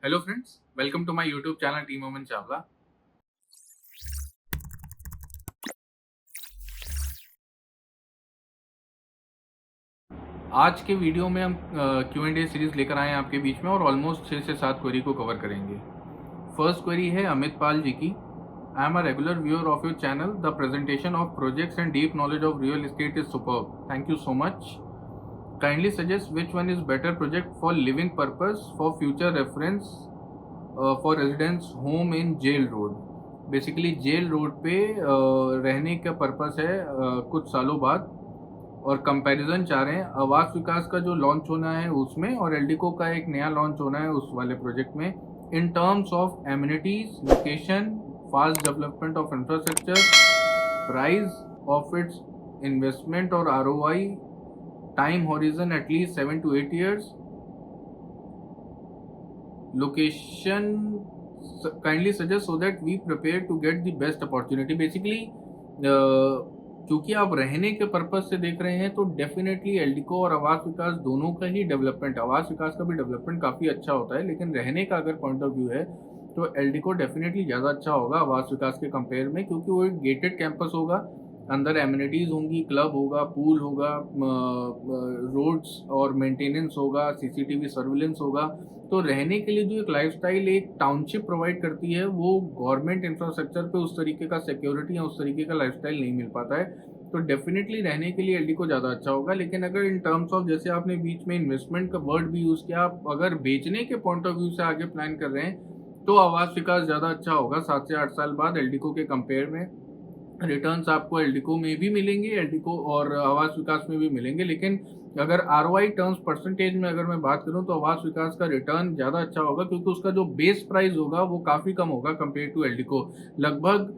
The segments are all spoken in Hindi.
Hello friends, welcome to my YouTube channel team Momen Chawla. आज के वीडियो में हम Q&A सीरीज लेकर आए हैं आपके बीच में और ऑलमोस्ट 6 से 7 क्वेरी को कवर करेंगे। फर्स्ट क्वेरी है अमित पाल जी की। I am a regular viewer of your channel. The presentation of projects and deep knowledge of real estate is superb. Thank you so much. Kindly suggest which one is better project for living purpose for future reference for residence home in Jail Road. Basically Jail Road पे रहने का पर्पस है कुछ सालों बाद, और कंपैरिजन चाह रहे हैं आवास विकास का जो लॉन्च होना है उसमें और एल्डिको का एक नया लॉन्च होना है उस वाले प्रोजेक्ट में, in terms of amenities, location, fast development of infrastructure, price of its investment और ROI, time horizon at least 7 to 8 years, location kindly suggest so that we prepare to get the best opportunity। Basically क्योंकि आप रहने के पर्पज से देख रहे हैं तो डेफिनेटली एल्डिको और आवास विकास दोनों का ही डेवलपमेंट, आवास विकास का भी डेवलपमेंट काफ़ी अच्छा होता है, लेकिन रहने का अगर पॉइंट ऑफ व्यू है तो एल्डिको डेफिनेटली ज़्यादा अच्छा होगा आवास विकास के कंपेयर में, क्योंकि वो एक गेटेड कैंपस होगा, अंदर एमिनिटीज़ होंगी, क्लब होगा, पूल होगा, रोड्स और मेंटेनेंस होगा, सीसीटीवी सर्विलेंस होगा। तो रहने के लिए जो एक लाइफस्टाइल एक टाउनशिप प्रोवाइड करती है वो गवर्नमेंट इंफ्रास्ट्रक्चर पे उस तरीके का सिक्योरिटी या उस तरीके का लाइफस्टाइल नहीं मिल पाता है। तो डेफिनेटली रहने के लिए एल्डिको ज़्यादा अच्छा होगा। लेकिन अगर इन टर्म्स ऑफ, जैसे आपने बीच में इन्वेस्टमेंट का वर्ड भी यूज़ किया, आप अगर बेचने के पॉइंट ऑफ व्यू से आगे प्लान कर रहे हैं तो आवास विकास ज़्यादा अच्छा होगा 7 से 8 साल बाद एल्डिको के कंपेयर में। रिटर्न्स आपको एल्डिको में भी मिलेंगे, एल्डिको और आवास विकास में भी मिलेंगे, लेकिन अगर आरओआई टर्म्स परसेंटेज में अगर मैं बात करूं तो आवास विकास का रिटर्न ज़्यादा अच्छा होगा, क्योंकि उसका जो बेस प्राइस होगा वो काफ़ी कम होगा कंपेयर टू एल्डिको। लगभग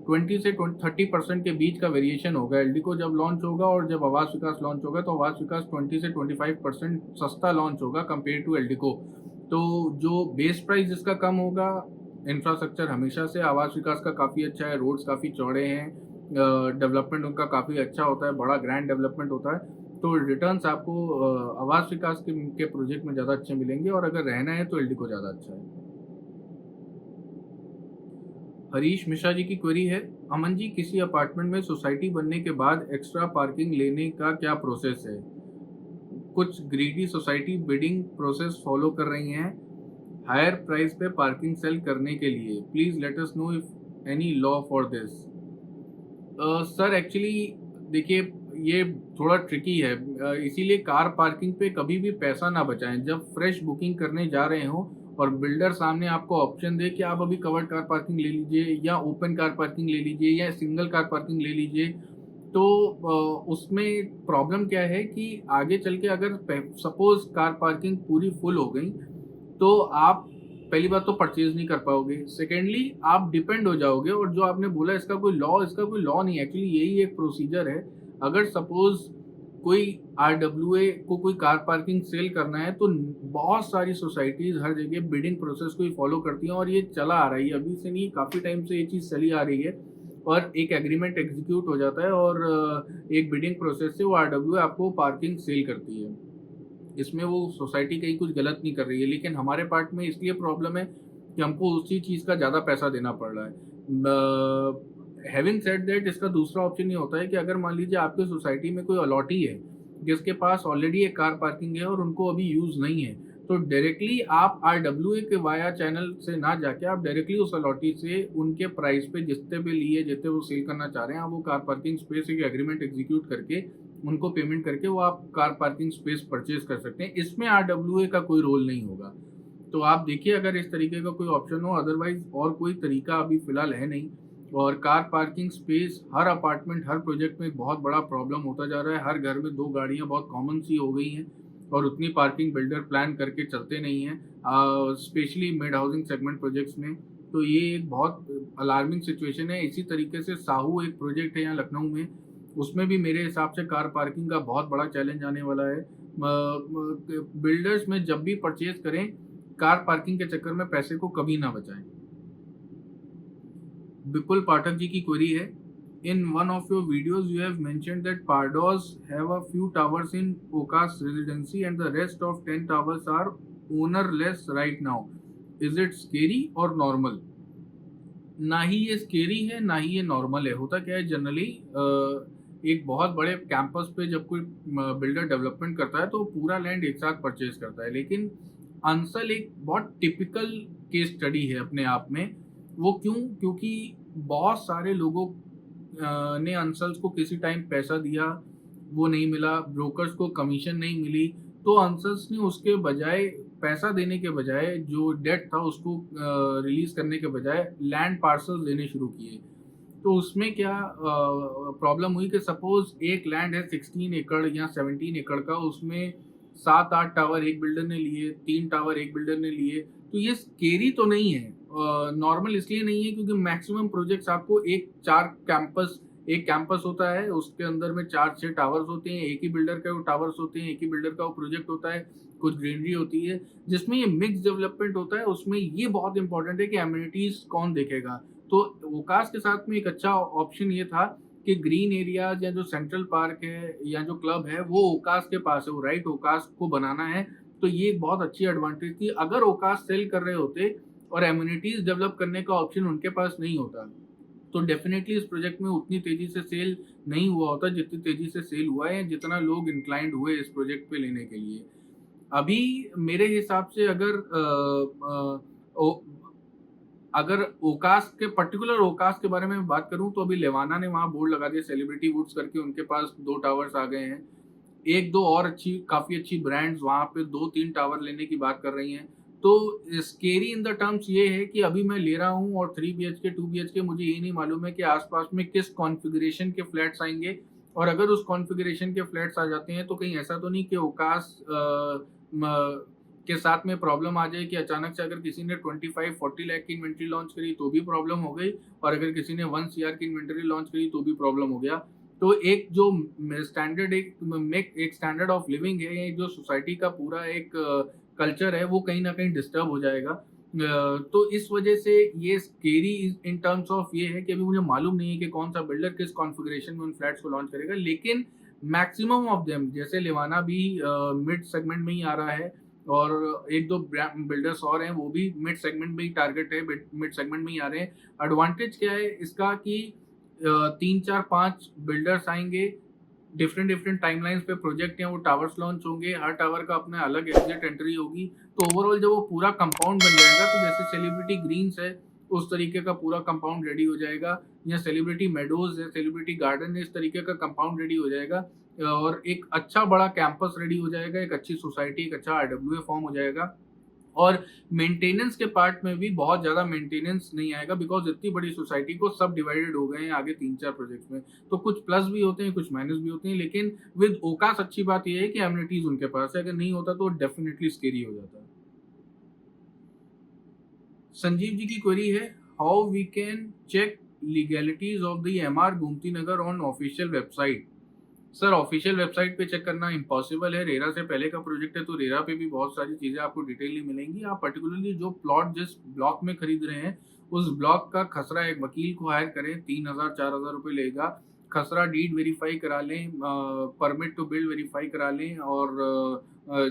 20 से 30% के बीच का वेरिएशन होगा। एल्डिको जब लॉन्च होगा और जब आवास विकास लॉन्च होगा तो आवास विकास 20 से 25% सस्ता लॉन्च होगा कंपेयर टू एल्डिको। तो जो बेस प्राइस जिसका कम होगा, इंफ्रास्ट्रक्चर हमेशा से आवास विकास का काफ़ी अच्छा है, रोड्स काफ़ी चौड़े हैं, डेवलपमेंट उनका काफ़ी अच्छा होता है, बड़ा ग्रैंड डेवलपमेंट होता है, तो रिटर्न्स आपको आवास विकास के प्रोजेक्ट में ज़्यादा अच्छे मिलेंगे, और अगर रहना है तो एल्डिको ज़्यादा अच्छा है। हरीश मिश्रा जी की क्वेरी है, अमन जी किसी अपार्टमेंट में सोसाइटी बनने के बाद एक्स्ट्रा पार्किंग लेने का क्या प्रोसेस है? कुछ greedy society bidding process follow कर रही हैं हायर प्राइस पे पार्किंग सेल करने के लिए। Please let us know if any law for this. Sir actually देखिए, ये थोड़ा ट्रिकी है, इसीलिए कार पार्किंग पे कभी भी पैसा ना बचाएं। जब फ्रेश बुकिंग करने जा रहे हो और बिल्डर सामने आपको ऑप्शन दे कि आप अभी कवर्ड कार पार्किंग ले लीजिए या ओपन कार पार्किंग ले लीजिए या सिंगल कार पार्किंग ले लीजिए, तो उसमें प्रॉब्लम क्या है कि आगे चल के अगर सपोज कार पार्किंग पूरी फुल हो गई तो आप पहली बात तो परचेज नहीं कर पाओगे, सेकेंडली आप डिपेंड हो जाओगे। और जो आपने बोला इसका कोई लॉ नहीं है, एक्चुअली यही एक प्रोसीजर है। अगर सपोज कोई आरडब्ल्यूए को कोई कार पार्किंग सेल करना है तो बहुत सारी सोसाइटीज हर जगह बिडिंग प्रोसेस को ही फॉलो करती हैं, और ये चला आ रही है, अभी से नहीं काफ़ी टाइम से ये चीज़ चली आ रही है। और एक एग्रीमेंट एग्जीक्यूट हो जाता है और एक बिडिंग प्रोसेस से वो आरडब्ल्यूए आपको पार्किंग सेल करती है। इसमें वो सोसाइटी कहीं कुछ गलत नहीं कर रही है, लेकिन हमारे पार्ट में इसलिए प्रॉब्लम है कि हमको उसी चीज़ का ज़्यादा पैसा देना पड़ रहा है। हैविंग सेड दैट, इसका दूसरा ऑप्शन ये होता है कि अगर मान लीजिए आपके सोसाइटी में कोई अलॉटी है जिसके पास ऑलरेडी एक कार पार्किंग है और उनको अभी यूज़ नहीं है, तो डायरेक्टली आप आरडब्ल्यूए के वाया चैनल से ना जाके आप डायरेक्टली उस अलॉटी से उनके प्राइस पे जितने पे लिए, जितने वो सेल करना चाह रहे हैं, आप वो कार पार्किंग स्पेस एक एग्रीमेंट एग्जीक्यूट करके उनको पेमेंट करके वो आप कार पार्किंग स्पेस परचेज कर सकते हैं। इसमें आरडब्ल्यूए का कोई रोल नहीं होगा। तो आप देखिए अगर इस तरीके का कोई ऑप्शन हो, अदरवाइज और कोई तरीका अभी फिलहाल है नहीं। और कार पार्किंग स्पेस हर अपार्टमेंट, हर प्रोजेक्ट में एक बहुत बड़ा प्रॉब्लम होता जा रहा है। हर घर में 2 गाड़ियां बहुत कॉमन सी हो गई हैं, और उतनी पार्किंग बिल्डर प्लान करके चलते नहीं हैं, specially mid housing segment projects में। तो ये एक बहुत अलार्मिंग सिचुएशन है। इसी तरीके से साहू एक प्रोजेक्ट है यहाँ लखनऊ में, उसमें भी मेरे हिसाब से कार पार्किंग का बहुत बड़ा चैलेंज आने वाला है। बिल्डर्स में जब भी परचेज करें, कार पार्किंग के चक्कर में पैसे को कभी ना बचाएं। विपुल पाठक जी की क्वेरी है, in one of your videos you have mentioned that पारडोस have a few towers in ओकास residency and the rest of 10 towers are ownerless right now. Is it scary or normal? ना ही ये स्केरी है, ना ही ये नॉर्मल है। होता क्या है जनरली, एक बहुत बड़े कैंपस पे जब कोई बिल्डर डेवलपमेंट करता है तो पूरा लैंड एक साथ परचेज करता है, लेकिन अंसल एक बहुत टिपिकल केस स्टडी है अपने आप में। वो क्यों? क्योंकि बहुत सारे लोगों ने अंसल्स को किसी टाइम पैसा दिया, वो नहीं मिला, ब्रोकर्स को कमीशन नहीं मिली, तो अंसल्स ने उसके बजाय, पैसा देने के बजाय, जो डेट था उसको रिलीज करने के बजाय लैंड पार्सल्स देने शुरू किए। तो उसमें क्या प्रॉब्लम हुई कि सपोज एक लैंड है 16 एकड़ या 17 एकड़ का, उसमें 7-8 टावर एक बिल्डर ने लिए, 3 टावर एक बिल्डर ने लिए। तो ये स्केरी तो नहीं है, नॉर्मल इसलिए नहीं है क्योंकि मैक्सिमम प्रोजेक्ट्स आपको एक कैंपस होता है, उसके अंदर में 4-6 टावर्स होते हैं, एक ही बिल्डर का वो टावर्स होते हैं, एक ही बिल्डर का वो प्रोजेक्ट होता है, कुछ ग्रीनरी होती है। जिसमें ये मिक्स डेवलपमेंट होता है, उसमें ये बहुत इंपॉर्टेंट है कि एमिनिटीज कौन देखेगा। तो ओकास के साथ में एक अच्छा ऑप्शन ये था कि ग्रीन एरियाज या जो सेंट्रल पार्क है या जो क्लब है वो ओकास के पास है, वो राइट ओकास को बनाना है। तो ये एक बहुत अच्छी एडवांटेज थी। अगर ओकास सेल कर रहे होते और एम्यूनिटीज डेवलप करने का ऑप्शन उनके पास नहीं होता, तो डेफिनेटली इस प्रोजेक्ट में उतनी तेजी से सेल नहीं हुआ होता जितनी तेजी से सेल हुआ है, जितना लोग इंक्लाइंड हुए इस प्रोजेक्ट पे लेने के लिए। अभी मेरे हिसाब से अगर ओकास के, पर्टिकुलर ओकास के बारे में बात करूं, तो अभी लेवाना ने वहां बोर्ड लगा दिया सेलिब्रिटी वुड्स करके, उनके पास 2 टावर्स आ गए हैं। एक दो और काफी अच्छी ब्रांड्स वहां पे 2-3 टावर लेने की बात कर रही हैं। तो स्केरी इन द टर्म्स ये है कि अभी मैं ले रहा हूँ और 3 BHK 2 BHK, मुझे ये नहीं मालूम है कि आसपास में किस कॉन्फ़िगरेशन के फ्लैट्स आएंगे, और अगर उस कॉन्फ़िगरेशन के फ्लैट्स आ जाते हैं तो कहीं ऐसा तो नहीं कि ओकास के साथ में प्रॉब्लम आ जाए कि अचानक से अगर किसी ने 25-40 लाख की इन्वेंट्री लॉन्च करी तो भी प्रॉब्लम हो गई, और अगर किसी ने 1 CR की इन्वेंट्री लॉन्च करी तो भी प्रॉब्लम हो गया। तो एक जो स्टैंडर्ड एक स्टैंडर्ड ऑफ लिविंग है, ये जो सोसाइटी का पूरा एक कल्चर है, वो कहीं ना कहीं डिस्टर्ब हो जाएगा। तो इस वजह से ये स्केरी इन टर्म्स ऑफ ये है कि अभी मुझे मालूम नहीं है कि कौन सा बिल्डर किस कॉन्फ़िगरेशन में उन फ्लैट्स को लॉन्च करेगा, लेकिन मैक्सिमम ऑफ देम, जैसे लिवाना भी मिड सेगमेंट में ही आ रहा है, और एक दो बिल्डर्स और हैं वो भी मिड सेगमेंट में ही टारगेट है, मिड सेगमेंट में ही आ रहे हैं। एडवांटेज क्या है इसका कि 3-4-5 बिल्डर्स आएंगे, डिफरेंट डिफरेंट टाइमलाइंस पे प्रोजेक्ट हैं, वो टावर्स लॉन्च होंगे, हर टावर का अपना अलग एग्जिट एंट्री होगी। तो ओवरऑल जब वो पूरा कंपाउंड बन जाएगा, तो जैसे सेलिब्रिटी ग्रीन्स है उस तरीके का पूरा कंपाउंड रेडी हो जाएगा, या सेलिब्रिटी मेडोज है, सेलिब्रिटी गार्डन है, इस तरीके का कंपाउंड रेडी हो जाएगा, और एक अच्छा बड़ा कैंपस रेडी हो जाएगा, एक अच्छी सोसाइटी, एक अच्छा RWA फॉर्म हो जाएगा। और मेंटेनेंस के पार्ट में भी बहुत ज़्यादा मेंटेनेंस नहीं आएगा, बिकॉज इतनी बड़ी सोसाइटी को सब डिवाइडेड हो गए हैं आगे 3-4 प्रोजेक्ट्स में। तो कुछ प्लस भी होते हैं, कुछ माइनस भी होते हैं, लेकिन विद ओकास अच्छी बात यह है कि एमिनिटीज उनके पास है, अगर नहीं होता तो डेफिनेटली स्केरी हो जाता। संजीव जी की क्वेरी है, how we can check legalities of the MR Gomti Nagar on official website? Sir, official website पे चेक करना इम्पॉसिबल है। रेरा से पहले का प्रोजेक्ट है, तो रेरा पे भी बहुत सारी चीज़ें आपको डिटेलली मिलेंगी। आप पर्टिकुलरली जो प्लॉट जिस ब्लॉक में खरीद रहे हैं, उस ब्लॉक का खसरा एक वकील को हायर करें, 3,000-4,000 रुपये लेगा। खसरा डीड वेरीफाई करा लें, परमिट टू बिल्ड वेरीफाई करा लें, और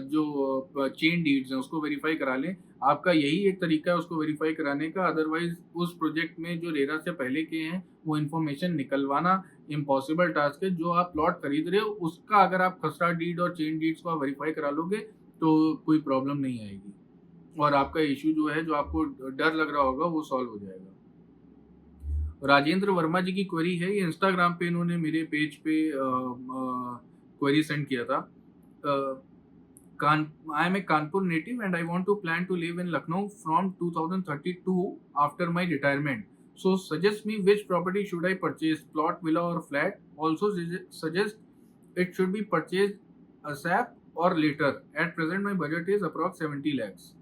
जो चेन डीड्स हैं उसको वेरीफाई करा लें। आपका यही एक तरीका है उसको वेरीफाई कराने का। अदरवाइज उस प्रोजेक्ट में जो रेरा से पहले के हैं वो इन्फॉर्मेशन निकलवाना इम्पॉसिबल टास्क है। जो आप प्लॉट खरीद रहे हो उसका अगर आप खसरा डीड और चेन डीड्स को वेरीफाई करा लोगे तो कोई प्रॉब्लम नहीं आएगी, और आपका इशू जो है, जो आपको डर लग रहा होगा, वो सॉल्व हो जाएगा। राजेंद्र वर्मा जी की क्वेरी है, ये इंस्टाग्राम पे इन्होंने मेरे पेज पे क्वेरी सेंड किया था। I am a Kanpur native and I want to plan to live in Lucknow from 2032 after my retirement. So suggest me which property should I purchase, plot, villa or flat. Also suggest it should be purchased ASAP or later. At present my budget is approx 70 lakhs.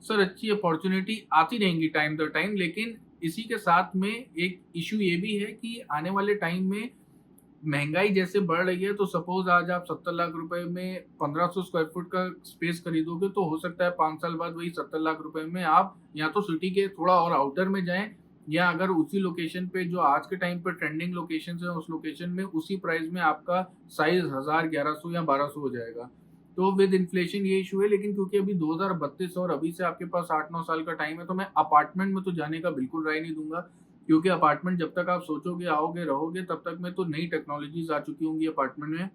Sir, अच्छी अपॉर्चुनिटी आती रहेंगी टाइम टू टाइम, लेकिन इसी के साथ में एक इशू ये भी है कि आने वाले टाइम में महंगाई जैसे बढ़ रही है, तो सपोज आज आप 70 लाख रुपए में 1500 स्क्वायर फुट का स्पेस खरीदोगे, तो हो सकता है 5 साल बाद वही 70 लाख रुपए में आप या तो सिटी के थोड़ा और आउटर में जाएं, या अगर उसी लोकेशन पे जो आज के टाइम पे ट्रेंडिंग लोकेशन है उस लोकेशन में उसी प्राइस में आपका साइज 1000, 1100 या 1200 हो जाएगा। तो विद इन्फ्लेशन ये इशू है, लेकिन क्योंकि अभी 2032 और अभी से आपके पास 8-9 साल का टाइम है, तो मैं अपार्टमेंट में तो जाने का बिल्कुल राय नहीं दूँगा। क्योंकि अपार्टमेंट जब तक आप सोचोगे, आओगे, रहोगे, तब तक में तो नई टेक्नोलॉजीज़ आ चुकी होंगी अपार्टमेंट में।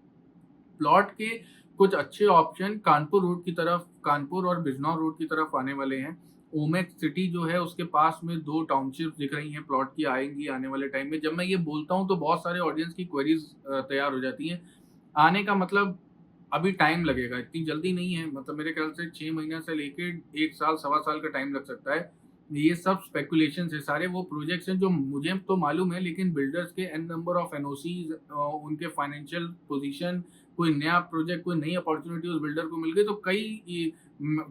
प्लॉट के कुछ अच्छे ऑप्शन कानपुर रोड की तरफ, कानपुर और बिजनौर रोड की तरफ आने वाले हैं। ओमेक सिटी जो है उसके पास में 2 टाउनशिप्स दिख रही हैं प्लॉट की, आएँगी आने वाले टाइम में। जब मैं ये बोलता हूँ तो बहुत सारे ऑडियंस की क्वेरीज़ तैयार हो जाती हैं। आने का मतलब अभी टाइम लगेगा, इतनी जल्दी नहीं है, मतलब मेरे ख्याल से 6 महीने से लेके 1 साल, सवा साल का टाइम लग सकता है। ये सब स्पेकुलेशंस है, सारे वो प्रोजेक्ट्स हैं जो मुझे तो मालूम है, लेकिन बिल्डर्स के एन नंबर ऑफ एनओसीज़, उनके फाइनेंशियल पोज़ीशन, कोई नया प्रोजेक्ट, कोई नई अपॉर्च्युनिटी उस बिल्डर को मिल गई, तो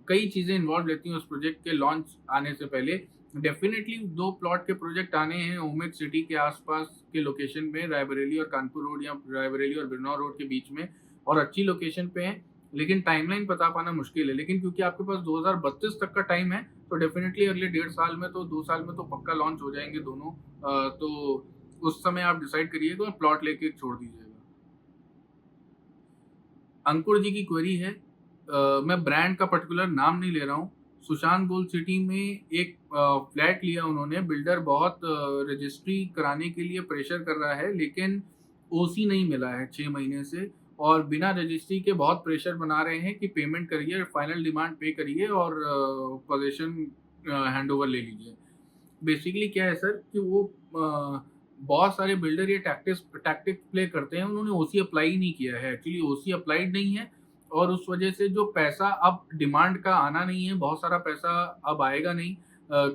कई चीज़ें इन्वॉल्व रहती हैं उस प्रोजेक्ट के लॉन्च आने से पहले। डेफ़िनेटली 2 प्लॉट के प्रोजेक्ट आने हैं ओमेक सिटी के आस-पास के लोकेशन में, रायबरेली और कानपुर रोड या रायबरेली और बिजनौर रोड के बीच में, और अच्छी लोकेशन पे हैं, लेकिन टाइमलाइन बता पाना मुश्किल है। लेकिन क्योंकि आपके पास 2032 तक का टाइम है, तो डेफ़िनेटली अगले 1.5 साल में, तो 2 साल में तो पक्का लॉन्च हो जाएँगे दोनों। तो उस समय आप डिसाइड करिएगा और प्लॉट लेके छोड़ दीजिएगा। अंकुर जी की क्वेरी है, मैं ब्रांड का पर्टिकुलर नाम नहीं ले रहा हूँ। सुशांत गोल्ड सिटी में एक फ्लैट लिया उन्होंने, बिल्डर बहुत रजिस्ट्री कराने के लिए प्रेशर कर रहा है, लेकिन ओसी नहीं मिला है 6 महीने से, और बिना रजिस्ट्री के बहुत प्रेशर बना रहे हैं कि पेमेंट करिए, फाइनल डिमांड पे करिए और पोज़ीशन हैंडओवर ले लीजिए। बेसिकली क्या है सर कि वो बहुत सारे बिल्डर ये टैक्टिक्स प्ले करते हैं, उन्होंने ओसी अप्लाई ही नहीं किया है। एक्चुअली ओसी अप्लाइड नहीं है, और उस वजह से जो पैसा अब डिमांड का आना नहीं है, बहुत सारा पैसा अब आएगा नहीं।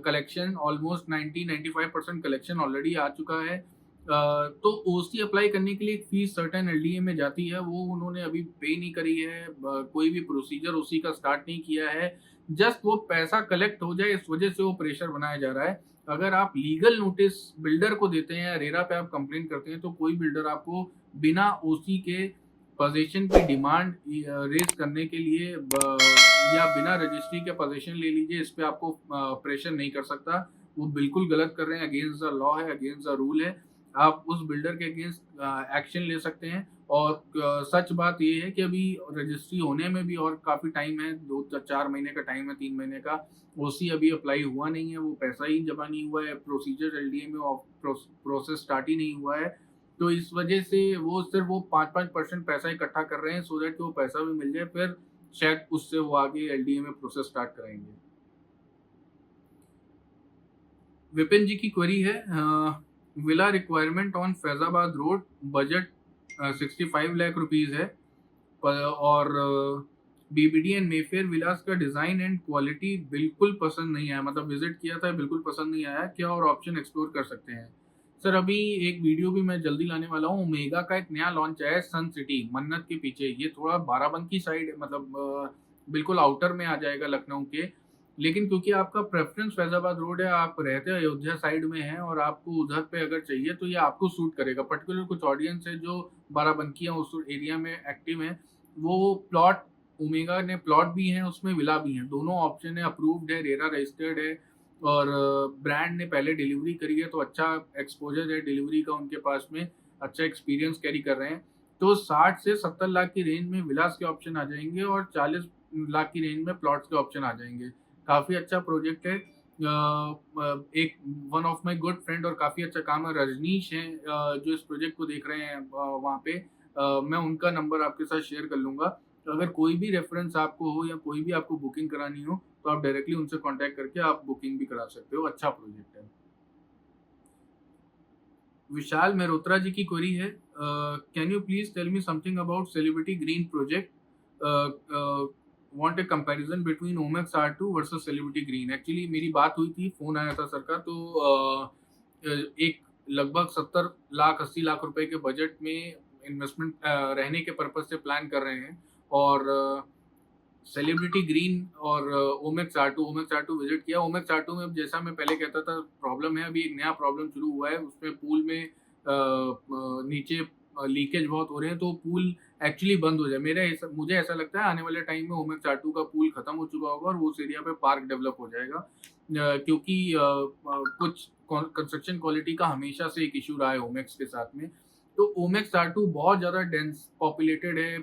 कलेक्शन ऑलमोस्ट 90-95% कलेक्शन ऑलरेडी आ चुका है। तो ओसी अप्लाई करने के लिए एक फीस सर्टेन एलडीए में जाती है, वो उन्होंने अभी पे नहीं करी है। कोई भी प्रोसीजर ओसी का स्टार्ट नहीं किया है। जस्ट वो पैसा कलेक्ट हो जाए, इस वजह से वो प्रेशर बनाया जा रहा है। अगर आप लीगल नोटिस बिल्डर को देते हैं या रेरा पे आप कंप्लेंट करते हैं, तो कोई बिल्डर आपको बिना ओसी के पोजीशन की डिमांड रेज़ करने के लिए या बिना रजिस्ट्री के पोजीशन ले लीजिए, इस पे आपको प्रेशर नहीं कर सकता। वो बिल्कुल गलत कर रहे हैं, अगेंस्ट द लॉ है, अगेंस्ट द रूल है। आप उस बिल्डर के अगेंस्ट एक्शन ले सकते हैं, और सच बात ये है कि अभी रजिस्ट्री होने में भी और काफ़ी टाइम है, 2-4 महीने का टाइम है, 3 महीने का। ओसी अभी अप्लाई हुआ नहीं है, वो पैसा ही जमा नहीं हुआ है, प्रोसीजर एलडीए में प्रोसेस स्टार्ट ही नहीं हुआ है। तो इस वजह से वो सिर्फ़ वो 5-5% पैसा इकट्ठा कर रहे हैं, सो दैट कि वो पैसा भी मिल जाए, फिर शायद उससे वो आगे एलडीए में प्रोसेस स्टार्ट कराएँगे। विपिन जी की क्वेरी है, villa requirement on Faizabad road, budget 65 lakh rupees है। और बीबीडी एंड मेफेयर विलास का डिज़ाइन एंड क्वालिटी बिल्कुल पसंद नहीं आया, मतलब विज़िट किया था, बिल्कुल पसंद नहीं आया। क्या और ऑप्शन एक्सप्लोर कर सकते हैं? सर अभी एक वीडियो भी मैं जल्दी लाने वाला हूँ, ओमेगा का एक नया लॉन्च आया है सन सिटी, मन्नत के पीछे। ये थोड़ा बाराबंकी साइड है, मतलब बिल्कुल आउटर में आ जाएगा लखनऊ के। लेकिन क्योंकि आपका प्रेफ़रेंस फैज़ाबाद रोड है, आप रहते अयोध्या साइड में हैं और आपको उधर पे अगर चाहिए, तो ये आपको सूट करेगा। पर्टिकुलर कुछ ऑडियंस है जो बाराबंकी या उस एरिया में एक्टिव हैं, वो प्लॉट, ओमेगा ने प्लॉट भी हैं, उसमें विला भी हैं, दोनों ऑप्शन है, अप्रूव्ड है, रेरा रजिस्टर्ड है, और ब्रांड ने पहले डिलीवरी करी है, तो अच्छा एक्सपोज़र है डिलीवरी का उनके पास में, अच्छा एक्सपीरियंस कैरी कर रहे हैं। तो 60 से 70 लाख की रेंज में विलास के ऑप्शन आ जाएँगे, और 40 लाख की रेंज में प्लॉट्स के ऑप्शन आ जाएँगे। काफ़ी अच्छा प्रोजेक्ट है। एक one of my good friend और काफ़ी अच्छा काम है, रजनीश हैं, जो इस प्रोजेक्ट को देख रहे हैं वहाँ पे। मैं उनका नंबर आपके साथ शेयर कर लूँगा। तो अगर कोई भी रेफ़रेंस आपको हो या कोई भी आपको बुकिंग करानी हो, तो आप डायरेक्टली उनसे कॉन्टैक्ट करके आप बुकिंग भी करा सकते हो, अच्छा प्रोजेक्ट है। विशाल मेहरोत्रा जी की क्वेरी है, can you please tell me something about Celebrity Green project? Want a comparison between Omaxe R2 versus Celebrity Green. Actually मेरी बात हुई थी, फ़ोन आया था सर का, तो एक लगभग 70 लाख 80 लाख रुपए के बजट में इन्वेस्टमेंट रहने के पर्पज़ से प्लान कर रहे हैं, और सेलिब्रिटी ग्रीन और ओमेक्स आर टू विजिट किया। ओमेक्स आर टू में, जैसा मैं पहले कहता था, प्रॉब्लम है, अभी एक नया प्रॉब्लम शुरू हुआ है, उसमें पूल में नीचे लीकेज बहुत हो रहे हैं, तो पूल एक्चुअली बंद हो जाए, मुझे ऐसा लगता है आने वाले टाइम में ओमेक्स आर टू का पूल खत्म हो चुका होगा, और वो उस एरिया पे पार्क डेवलप हो जाएगा। क्योंकि कुछ कंस्ट्रक्शन क्वालिटी का हमेशा से एक इशू रहा है ओमेक्स के साथ में। तो ओमेक्स आर टू बहुत ज़्यादा डेंस पॉपुलेटेड है,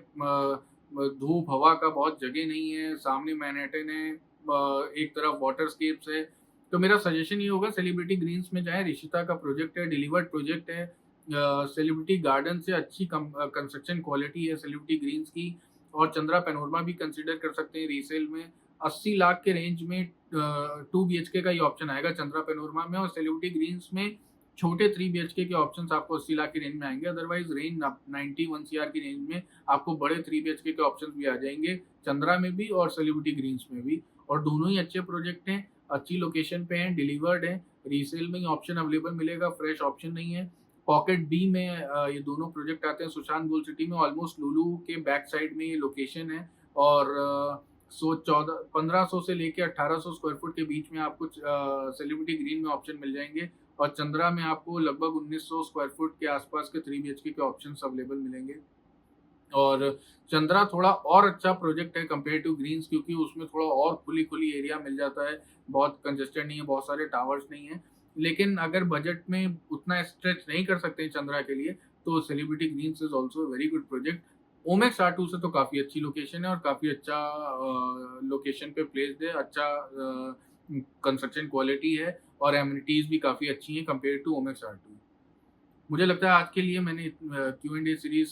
धूप हवा का बहुत जगह नहीं है, सामने मैनहट्टन है, एक तरफ वाटरस्केप्स है। तो मेरा सजेशन ये होगा सेलिब्रिटी ग्रीन्स में जाएँ, ऋषिता का प्रोजेक्ट है, डिलीवर्ड प्रोजेक्ट है। सेलिब्रिटी गार्डन से अच्छी कंस्ट्रक्शन क्वालिटी है सेलिब्रिटी ग्रीन्स की, और चंद्रा पैनोरमा भी कंसीडर कर सकते हैं रीसेल में। 80 लाख के रेंज में 2 बीएचके का ये ऑप्शन आएगा चंद्रा पैनोरमा में, और सेलिब्रिटी ग्रीन्स में छोटे 3 बीएचके के ऑप्शंस आपको 80 लाख की रेंज में आएंगे। अदरवाइज रेंज 91 सीआर की रेंज में आपको बड़े 3 बीएचके के ऑप्शंस भी आ जाएंगे, चंद्रा में भी और सेलिब्रिटी ग्रीन्स में भी। और दोनों ही अच्छे प्रोजेक्ट हैं, अच्छी लोकेशन पे हैं, डिलीवर्ड हैं, रीसेल में ही ऑप्शन अवेलेबल मिलेगा, फ्रेश ऑप्शन नहीं है। पॉकेट बी में ये दोनों प्रोजेक्ट आते हैं सुशांत गोल्ड सिटी में, ऑलमोस्ट लुलु के बैक साइड में ये लोकेशन है। और 1500 से लेके 1800 स्क्वायर फुट के बीच में आपको सेलिब्रिटी ग्रीन में ऑप्शन मिल जाएंगे, और चंद्रा में आपको लगभग 1900 स्क्वायर फुट के आसपास के 3 बीएचके के ऑप्शंस अवेलेबल मिलेंगे। और चंद्रा थोड़ा और अच्छा प्रोजेक्ट है कंपेयर टू ग्रीन्स, क्योंकि उसमें थोड़ा और खुली एरिया मिल जाता है, बहुत कंजेस्टेड नहीं है, बहुत सारे टावर्स नहीं है। लेकिन अगर बजट में उतना स्ट्रेच नहीं कर सकते चंद्रा के लिए, तो Celebrity Greens is also very good project. Omaxe R2 से तो काफ़ी अच्छी लोकेशन है, और काफ़ी अच्छा लोकेशन पे प्लेस्ड है, अच्छा कंस्ट्रक्शन क्वालिटी है, और एमिनिटीज़ भी काफ़ी अच्छी हैं कंपेयर टू ओमेक्स R2। मुझे लगता है आज के लिए मैंने Q&A सीरीज़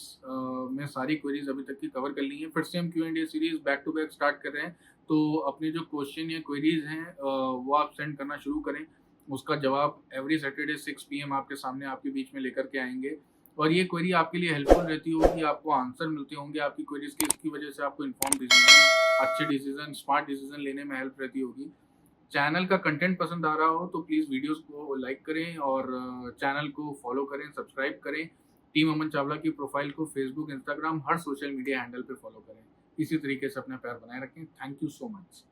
में सारी क्वेरीज अभी तक की कवर कर ली हैं। फिर से हम Q&A series back to back start कर रहे हैं, तो अपने जो क्वेश्चन या क्वेरीज हैं वो आप सेंड करना शुरू करें। उसका जवाब एवरी सैटरडे 6 पीएम आपके सामने आपके बीच में लेकर के आएंगे। और ये क्वेरी आपके लिए हेल्पफुल रहती होगी, आपको आंसर मिलते होंगे आपकी क्वेरीज के, इसकी वजह से आपको इन्फॉर्म डिसीजन, अच्छे डिसीजन, स्मार्ट डिसीजन लेने में हेल्प रहती होगी। चैनल का कंटेंट पसंद आ रहा हो तो प्लीज़ वीडियोस को लाइक करें, और चैनल को फॉलो करें, सब्सक्राइब करें। टीम अमन चावला की प्रोफाइल को फेसबुक, इंस्टाग्राम, हर सोशल मीडिया हैंडल पे फॉलो करें। इसी तरीके से अपना प्यार बनाए रखें। Thank you so much.